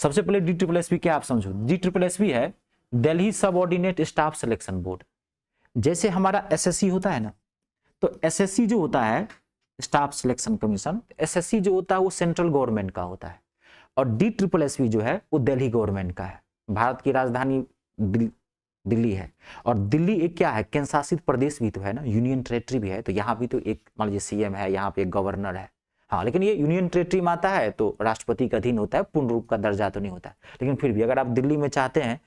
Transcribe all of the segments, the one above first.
सबसे पहले DSSB क्या आप समझो, DSSB है Delhi subordinate staff selection board. जैसे हमारा SSC होता है ना, तो SSC जो होता है स्टाफ सिलेक्शन कमीशन, SSC जो होता है वो सेंट्रल गवर्नमेंट का होता है, और DSSB जो है वो दिल्ली गवर्नमेंट का है। भारत की राजधानी दिल्ली है, और दिल्ली एक क्या है, केंद्र शासित प्रदेश भी तो है ना, यूनियन टेरिटरी भी है। तो यहाँ भी तो एक मान लीजिए CM है, यहाँ पे एक गवर्नर है। हाँ, लेकिन ये यूनियन टेरिटरी में आता है तो राष्ट्रपति का अधीन होता है, पूर्ण रूप का दर्जा तो नहीं होता है। लेकिन फिर भी अगर आप दिल्ली में चाहते हैं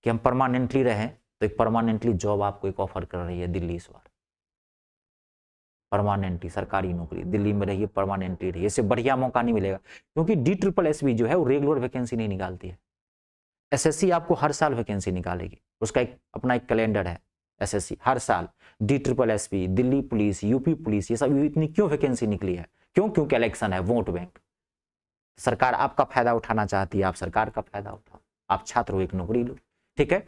कि हम परमानेंटली रहें, तो एक परमानेंटली जॉब आपको एक ऑफर कर रही है दिल्ली इस बार। परमानेंटली सरकारी नौकरी दिल्ली में रहिए, परमानेंटली रहिए, इससे बढ़िया मौका नहीं मिलेगा। क्योंकि DSSB जो है वो रेगुलर वैकेंसी नहीं निकालती है। SSC आपको हर साल वैकेंसी निकालेगी, उसका अपना एक कैलेंडर है। SSC हर साल, DSSB, Delhi police, UP police, ये सब इतनी क्यों वैकेंसी निकली है? क्यों? क्योंकि इलेक्शन है, वोट बैंक। सरकार आपका फायदा उठाना चाहती है, आप सरकार का फायदा उठाओ, आप छात्र हो, एक नौकरी लो, ठीक है।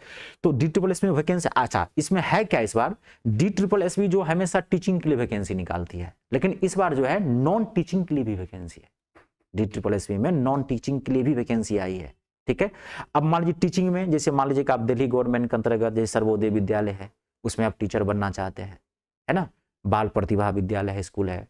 तो DSSB में वैकेंसी, अच्छा इसमें है क्या इस बार, DSSB जो हमेशा टीचिंग के लिए वैकेंसी निकालती है, लेकिन इस बार जो है नॉन टीचिंग के लिए भी वैकेंसी है। DSSB में नॉन टीचिंग के लिए भी वैकेंसी आई है, ठीक है। अब मान लीजिए टीचिंग में, जैसे मान लीजिए कि आप दिल्ली गवर्नमेंट के अंतर्गत जैसे सर्वोदय विद्यालय है, उसमें आप टीचर बनना चाहते हैं, है ना। बाल प्रतिभा विद्यालय है, स्कूल है,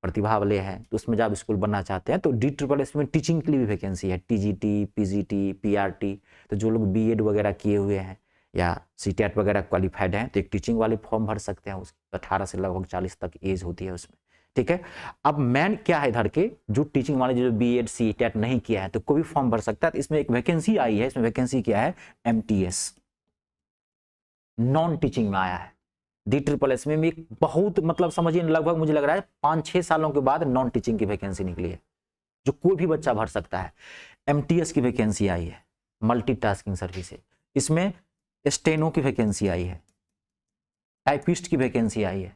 प्रतिभा वाले हैं, तो उसमें जब आप स्कूल बनना चाहते हैं तो DSSB में टीचिंग के लिए भी वैकेंसी है। TGT, PGT, PRT। तो जो लोग BEd वगैरह किए हुए हैं या CTET वगैरह क्वालिफाइड हैं, तो एक टीचिंग वाले फॉर्म भर सकते हैं। उसकी 18 से लगभग 40 तक एज होती है उसमें, ठीक है। अब मेन क्या है इधर के, जो टीचिंग वाले जो BEd CTET नहीं किया है तो कोई भी फॉर्म भर सकता है। तो इसमें एक वैकेंसी आई है, इसमें वैकेंसी क्या है, MTS, नॉन टीचिंग में आया है। DSSB में एक बहुत मतलब समझिए लगभग मुझे लग रहा है 5-6 सालों के बाद नॉन टीचिंग की वैकेंसी निकली है, जो कोई भी बच्चा भर सकता है। MTS की वैकेंसी आई है, मल्टीटास्किंग सर्विस है। इसमें स्टेनो की वैकेंसी आई है, टाइपिस्ट की वैकेंसी आई है।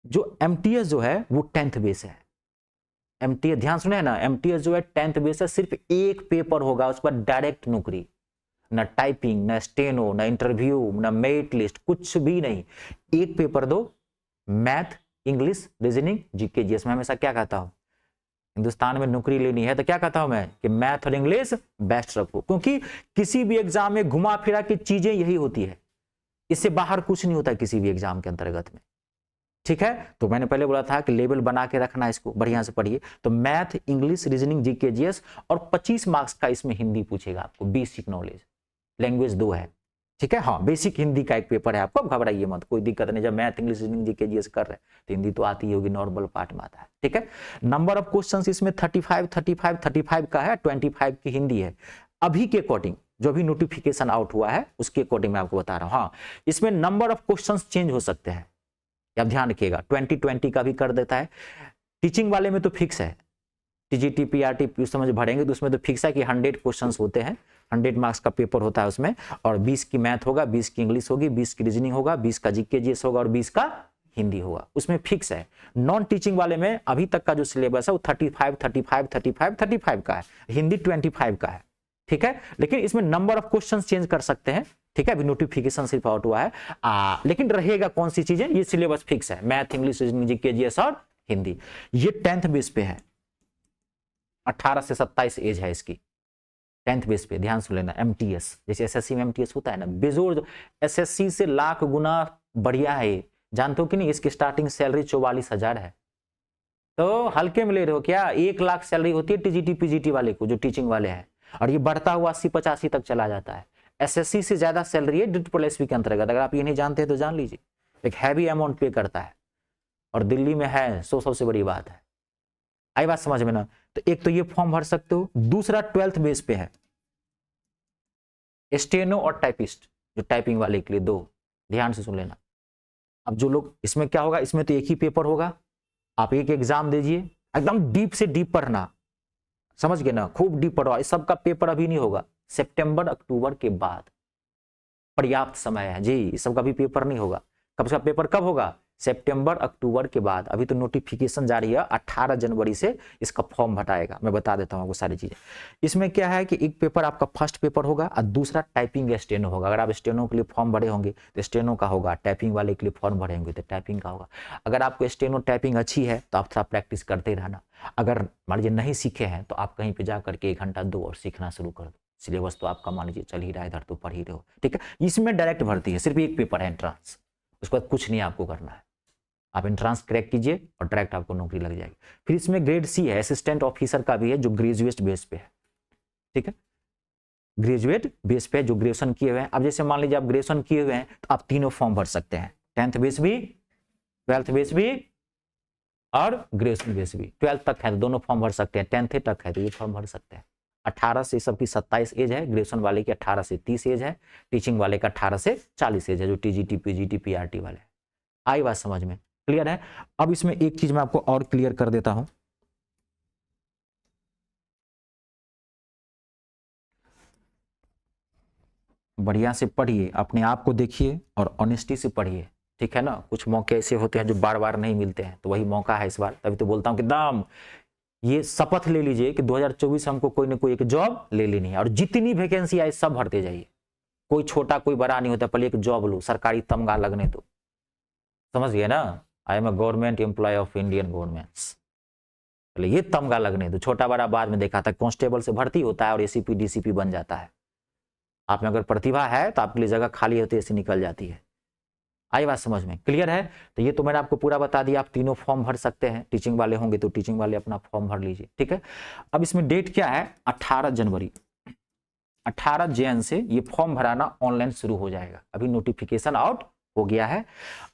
जो MTS जो है वो 10th बेस है। MTS ध्यान सुने ना, MTS जो है 10th बेस है, सिर्फ एक पेपर होगा, उस पर डायरेक्ट नौकरी, न टाइपिंग, न स्टेनो, न इंटरव्यू, न मेरिट लिस्ट, कुछ भी नहीं। एक पेपर दो, math, English, reasoning, GK GS। मैं हमेशा क्या कहता हूं, हिंदुस्तान में नौकरी लेनी है तो क्या कहता हूं मैं, कि मैथ और इंग्लिश बेस्ट रखो, क्योंकि किसी भी एग्जाम में घुमा फिरा की चीजें यही होती है, इससे बाहर कुछ नहीं होता किसी भी एग्जाम के अंतर्गत में, ठीक है। तो मैंने पहले बोला था कि लेवल बना के रखना, इसको बढ़िया से पढ़िए। तो math, English, reasoning, GK GS, और 25 मार्क्स का इसमें हिंदी पूछेगा आपको, बेसिक नॉलेज, लैंग्वेज 2 है, ठीक है। हाँ, बेसिक हिंदी का एक पेपर है, आपको घबराइए मत, कोई दिक्कत नहीं। जब math, English, reasoning, GK GS कर रहे हैं तो हिंदी तो आती ही होगी, नॉर्मल पार्ट में आता है, ठीक है। नंबर ऑफ क्वेश्चंस इसमें 35 का है, 25 की हिंदी है। अभी के अकॉर्डिंग जो भी नोटिफिकेशन आउट हुआ है उसके अकॉर्डिंग मैं आपको बता रहा हूं। हाँ, इसमें नंबर ऑफ क्वेश्चंस चेंज हो सकते हैं, आप ध्यान रखिएगा। 2020 का भी कर देता है। टीचिंग वाले में तो फिक्स है, TGT, PRT उस समझ भरेंगे तो उसमें तो फिक्स है कि 100 क्वेश्चंस होते हैं, 100 मार्क्स का पेपर होता है उसमें, और 20 की मैथ होगा, 20 की इंग्लिश होगी, 20 की रीजनिंग होगा, 20 का GK GS होगा, और 20 का हिंदी होगा, उसमें फिक्स है। नॉन टीचिंग वाले में अभी तक का जो सिलेबस है वो 35 का है, हिंदी 25 का है, ठीक है। लेकिन इसमें नंबर ऑफ क्वेश्चन चेंज कर सकते हैं, ठीक है। अभी नोटिफिकेशन सिर्फ आउट हुआ है, लेकिन रहेगा कौन सी चीजें, ये सिलेबस फिक्स है, math, English, reasoning, GK GS और हिंदी। ये 10th बेस पे है, 18 से 27 एज है इसकी, 10th बेस पे, ध्यान सुन लेना। MTS जैसे SSC में MTS होता है ना, बेजोड़ SSC से लाख गुना बढ़िया है, जानते हो कि नहीं। इसकी स्टार्टिंग सैलरी 44,000 है, तो हल्के में ले रहे हो क्या। 1 लाख सैलरी होती है TGT PGT वाले को, जो टीचिंग वाले हैं, और ये बढ़ता हुआ 80-85 तक चला जाता है। SSC से ज्यादा सैलरी है DSSB के अंतर्गत, अगर आप ये नहीं जानते तो जान लीजिए, एक हैवी अमाउंट पे करता है, और दिल्ली में है, सो सबसे बड़ी बात है। आई बात समझ में ना। तो एक तो ये फॉर्म भर सकते हो, दूसरा 12th बेस पे है, स्टेनो और टाइपिस्ट, जो टाइपिंग वाले के लिए 2, ध्यान से सुन लेना। अब जो लोग, इसमें क्या होगा, इसमें तो एक ही पेपर होगा, आप एक एग्जाम दीजिए, एकदम डीप से डीप पढ़ना, समझ गए ना, खूब डीप पढ़ो। इस सब का पेपर अभी नहीं होगा, सितंबर अक्टूबर के बाद पर्याप्त समय है जी, इस सब का भी पेपर नहीं होगा। कब इसका पेपर कब होगा, सितंबर अक्टूबर के बाद, अभी तो नोटिफिकेशन जारी है, 18 जनवरी से इसका फॉर्म भराएगा। मैं बता देता हूँ आपको सारी चीजें। इसमें क्या है कि एक पेपर आपका फर्स्ट पेपर होगा और दूसरा टाइपिंग स्टेनो होगा। अगर आप स्टेनो के लिए फॉर्म भरे होंगे तो स्टेनो का होगा, टाइपिंग वाले के लिए फॉर्म भरे होंगे तो टाइपिंग का होगा। अगर आपको स्टेनो टाइपिंग अच्छी है तो आप थोड़ा प्रैक्टिस करते रहना। अगर मान लीजिए नहीं सीखे हैं तो आप कहीं पे जा करके 1 घंटा दो और सीखना शुरू कर दो। सिलेबस तो आपका मान लीजिए चल ही रहा है, इधर तो पढ़ ही रहे हो, ठीक है। इसमें डायरेक्ट भर्ती है, सिर्फ एक पेपर है एंट्रांस, उसके बाद कुछ नहीं आपको करना है। आप एंट्रांस क्रैक कीजिए और डायरेक्ट आपको नौकरी लग जाएगी। फिर इसमें ग्रेड सी है, असिस्टेंट ऑफिसर का भी है, जो ग्रेजुएट बेस पे है, ठीक है। ग्रेजुएट बेस पे जो ग्रेजुएशन किए हुए हैं। अब जैसे मान लीजिए आप ग्रेजुएशन किए हुए हैं तो आप तीनों फॉर्म भर सकते हैं, 10th बेस भी, 12th बेस भी और ग्रेजुएशन बेस भी। 12th तक है तो दोनों फॉर्म भर सकते हैं, 10th तक है तो ये फॉर्म भर सकते हैं। 18 से सबकी 27 एज है, ग्रेजुएशन वाले की 18 से 30 एज है, टीचिंग वाले का 18 से 40 एज है, जो टीजीटी पीजीटी पीआरटी वाले। आई बात समझ में? क्लियर है? अब इसमें एक चीज मैं आपको और क्लियर कर देता हूं। बढ़िया से पढ़िए, अपने आप को देखिए और ऑनेस्टी से पढ़िए, ठीक है ना। कुछ मौके ऐसे होते हैं जो बार बार नहीं मिलते हैं, तो वही मौका है इस बार। तभी तो बोलता हूं कि दाम ये शपथ ले लीजिए कि 2024 हमको कोई ना कोई एक जॉब ले लेनी है और जितनी वैकेंसी आए सब भरते जाइए। कोई छोटा कोई बड़ा नहीं होता, पहले एक जॉब लो, सरकारी तमगा लगने दो। समझ गए ना? I am a government employee of Indian governments, पहले ये तमगा लगने दो। छोटा बड़ा बाद में देखा था, कांस्टेबल से भर्ती होता है और एसीपी डीसीपी बन जाता है। आप में अगर प्रतिभा है तो आपके लिए जगह खाली होती है, ऐसे निकल जाती है। आई बात समझ में? क्लियर है? तो ये तो मैंने आपको पूरा बता दिया। आप तीनों फॉर्म भर सकते हैं, टीचिंग वाले होंगे तो टीचिंग वाले अपना फॉर्म भर लीजिए, ठीक है। अब इसमें डेट क्या है? 18 जनवरी, 18 जन से ये फॉर्म भराना ऑनलाइन शुरू हो जाएगा। अभी नोटिफिकेशन आउट हो गया है।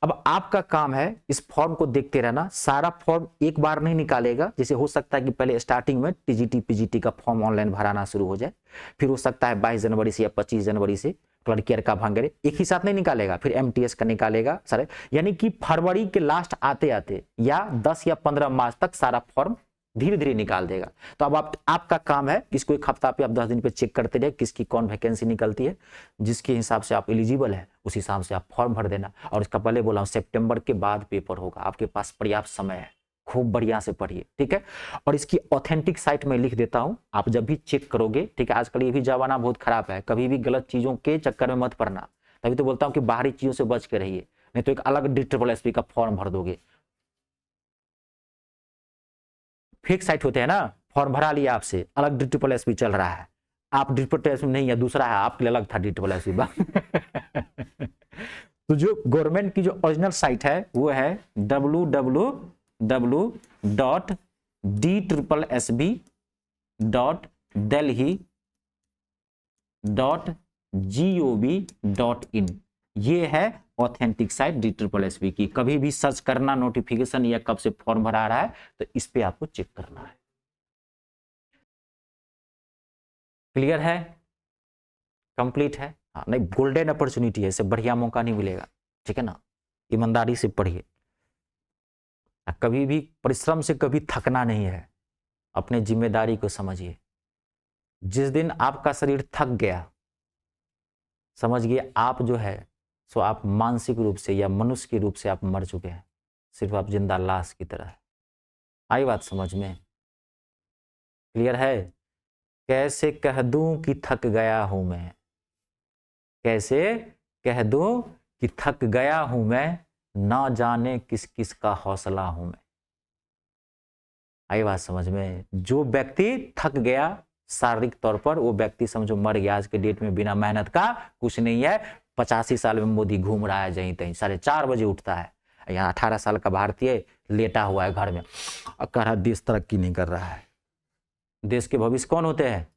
अब आपका काम है इस फॉर्म को देखते रहना। सारा फॉर्म एक बार नहीं निकालेगा, जैसे हो सकता है कि पहले स्टार्टिंग में टीजीटी पीजीटी का फॉर्म ऑनलाइन भराना शुरू हो जाए, फिर हो सकता है 22 जनवरी से या 25 जनवरी से क्लर्क केयर का भांगरे एक ही साथ नहीं निकालेगा, फिर एमटीएस का निकालेगा सारे, यानी कि फरवरी के लास्ट आते आते या 10 या 15 मार्च तक सारा फॉर्म धीरे धीरे निकाल देगा। तो अब आपका काम है इसको एक हफ्ता पे आप 10 दिन पे चेक करते रहे किसकी कौन वैकेंसी निकलती है, जिसके हिसाब से आप एलिजिबल है उस हिसाब से आप फॉर्म भर देना। और इसका पहले बोला सितंबर के बाद पेपर होगा, आपके पास पर्याप्त समय है, खूब बढ़िया से पढ़िए, ठीक है। और इसकी ऑथेंटिक साइट में लिख देता हूं, आप जब भी चेक करोगे, ठीक है। आजकल ये भी जमाना बहुत खराब है, कभी भी गलत चीजों के चक्कर में मत पड़ना। तभी तो बोलता हूं कि बाहरी चीजों से बच के रहिए, नहीं तो एक अलग DSSP का फॉर्म भर दोगे। फेक साइट होते हैं ना, फॉर्म भरा लिया आपसे, अलग DSSP चल रहा है, आप DSSP नहीं है, दूसरा है, आपके लिए अलग था DSSP। तो जो गवर्नमेंट की जो ओरिजिनल साइट है वो है www.DSSB.delhi.gov.in। ये है ऑथेंटिक साइट DSSB की। कभी भी सर्च करना नोटिफिकेशन या कब से फॉर्म भरा रहा है तो इस पे आपको चेक करना है। क्लियर है? कंप्लीट है? हाँ, नहीं गोल्डन अपॉर्चुनिटी है, इससे बढ़िया मौका नहीं मिलेगा, ठीक है ना। ईमानदारी से पढ़िए, कभी भी परिश्रम से कभी थकना नहीं है, अपने जिम्मेदारी को समझिए। जिस दिन आपका शरीर थक गया, समझिए आप जो है सो आप मानसिक रूप से या मनुष्य के रूप से आप मर चुके हैं, सिर्फ आप जिंदा लाश की तरह है। आई बात समझ में? क्लियर है? कैसे कह दूं कि थक गया हूं मैं, कैसे कह दूं कि थक गया हूं मैं, ना जाने किस किस का हौसला हूं मैं। आई बात समझ में? जो व्यक्ति थक गया शारीरिक तौर पर, वो व्यक्ति समझो मर गया। आज के डेट में बिना मेहनत का कुछ नहीं है। 85 साल में मोदी घूम रहा है जहीं तहीं, 4:30 बजे उठता है। यहाँ 18 साल का भारतीय लेटा हुआ है घर में और कह रहा देश तरक्की नहीं कर रहा है। देश के भविष्य कौन होते हैं?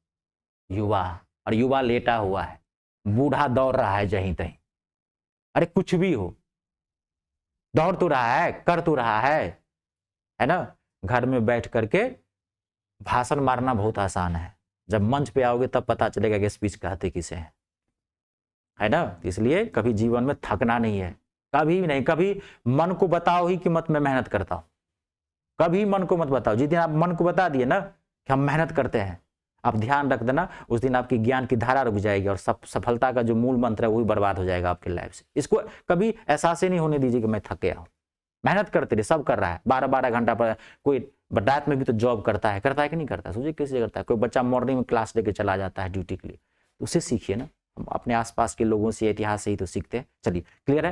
युवा। और युवा लेटा हुआ है, बूढ़ा दौड़ रहा है जहीं तहीं। अरे कुछ भी हो, दौड़ तो रहा है, कर तो रहा है ना। घर में बैठ करके भाषण मारना बहुत आसान है, जब मंच पे आओगे तब पता चलेगा कि स्पीच कहते किसे है ना। इसलिए कभी जीवन में थकना नहीं है, कभी भी नहीं। कभी मन को बताओ ही कि मत मैं मेहनत करता हूं, कभी मन को मत बताओ। जिस दिन आप मन को बता दिए ना कि हम मेहनत करते हैं, आप ध्यान रख देना, उस दिन आपकी ज्ञान की धारा रुक जाएगी और सफलता का जो मूल मंत्र है वही बर्बाद हो जाएगा आपकी लाइफ से। इसको कभी एहसास ही नहीं होने दीजिए कि मैं थक गया हूं। मेहनत करते रहे, सब कर रहा है 12-12 घंटा पर, कोई रात में भी तो जॉब करता है कि नहीं करता है, सोचिए कैसे करता है। कोई बच्चा मॉर्निंग में क्लास लेके चला जाता है ड्यूटी के लिए, तो उससे सीखिए ना, हम अपने आसपास के लोगों से, इतिहास से ही तो सीखते हैं। चलिए क्लियर है।